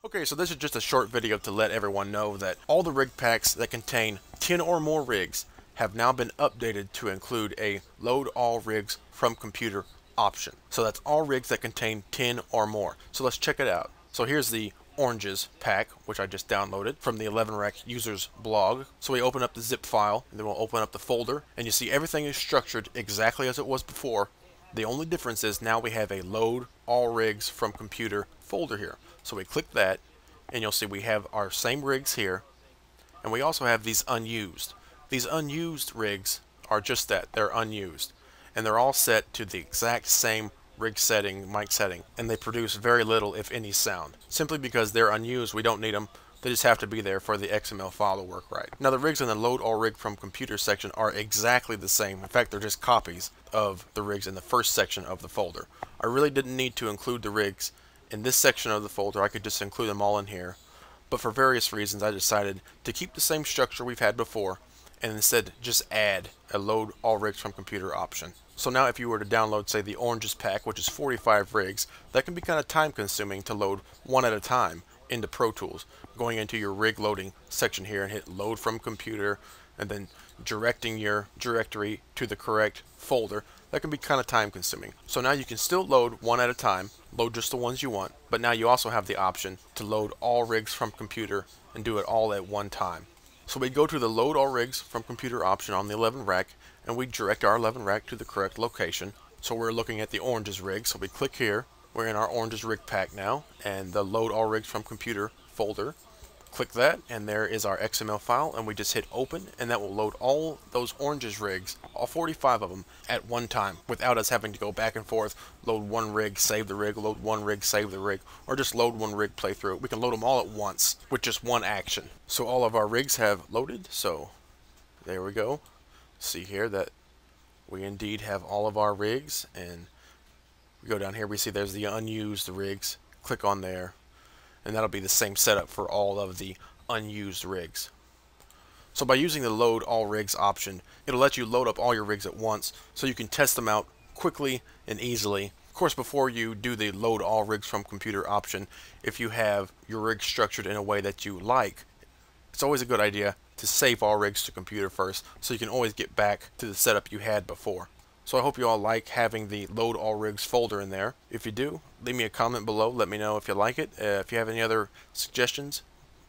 Okay, so this is just a short video to let everyone know that all the rig packs that contain 10 or more rigs have now been updated to include a load all rigs from computer option. So that's all rigs that contain 10 or more. So let's check it out. So here's the oranges pack, which I just downloaded from the 11rack users blog. So we open up the zip file, and then we'll open up the folder, and you see everything is structured exactly as it was before. The only difference is now we have a load all rigs from computer folder here. So we click that, and you'll see we have our same rigs here, and we also have these unused. These unused rigs are just that, they're unused, and they're all set to the exact same rig setting, mic setting, and they produce very little if any sound. Simply because they're unused, we don't need them. They just have to be there for the XML file to work right. Now the rigs in the load all rig from computer section are exactly the same. In fact, they're just copies of the rigs in the first section of the folder. I really didn't need to include the rigs in this section of the folder. I could just include them all in here. But for various reasons, I decided to keep the same structure we've had before and instead just add a load all rigs from computer option. So now if you were to download, say, the oranges pack, which is 45 rigs, that can be kind of time consuming to load one at a time into Pro Tools. Going into your rig loading section here and hit load from computer and then directing your directory to the correct folder, that can be kind of time consuming. So now you can still load one at a time, load just the ones you want, but now you also have the option to load all rigs from computer and do it all at one time. So we go to the load all rigs from computer option on the 11 rack, and we direct our 11 rack to the correct location. So we're looking at the oranges rig, so we click here. We're in our oranges rig pack now, and the load all rigs from computer folder. Click that, and there is our XML file, and we just hit open, and that will load all those oranges rigs, all 45 of them, at one time, without us having to go back and forth, load one rig, save the rig, load one rig, save the rig, or just load one rig, play through it. We can load them all at once with just one action. So all of our rigs have loaded, so there we go. See here that we indeed have all of our rigs, and we go down here, we see there's the unused rigs. Click on there, and that'll be the same setup for all of the unused rigs. So by using the load all rigs option, it'll let you load up all your rigs at once so you can test them out quickly and easily. Of course, before you do the load all rigs from computer option, if you have your rig structured in a way that you like, it's always a good idea to save all rigs to computer first so you can always get back to the setup you had before. So I hope you all like having the load all rigs folder in there. If you do, leave me a comment below. Let me know if you like it. If you have any other suggestions,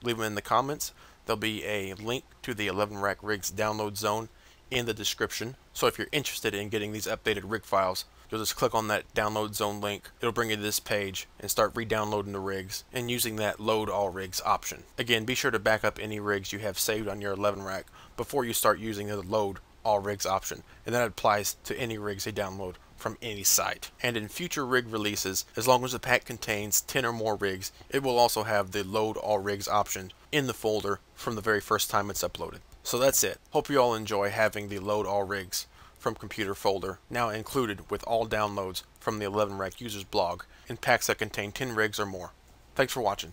leave them in the comments. There'll be a link to the 11 rack rigs download zone in the description. So if you're interested in getting these updated rig files, you'll just click on that download zone link. It'll bring you to this page and start re-downloading the rigs and using that load all rigs option. Again, be sure to back up any rigs you have saved on your 11 rack before you start using the load all rigs option, and that applies to any rigs you download from any site. And in future rig releases, as long as the pack contains 10 or more rigs, it will also have the load all rigs option in the folder from the very first time it's uploaded. So that's it. Hope you all enjoy having the load all rigs from computer folder now included with all downloads from the 11 rack users blog in packs that contain 10 rigs or more. Thanks for watching.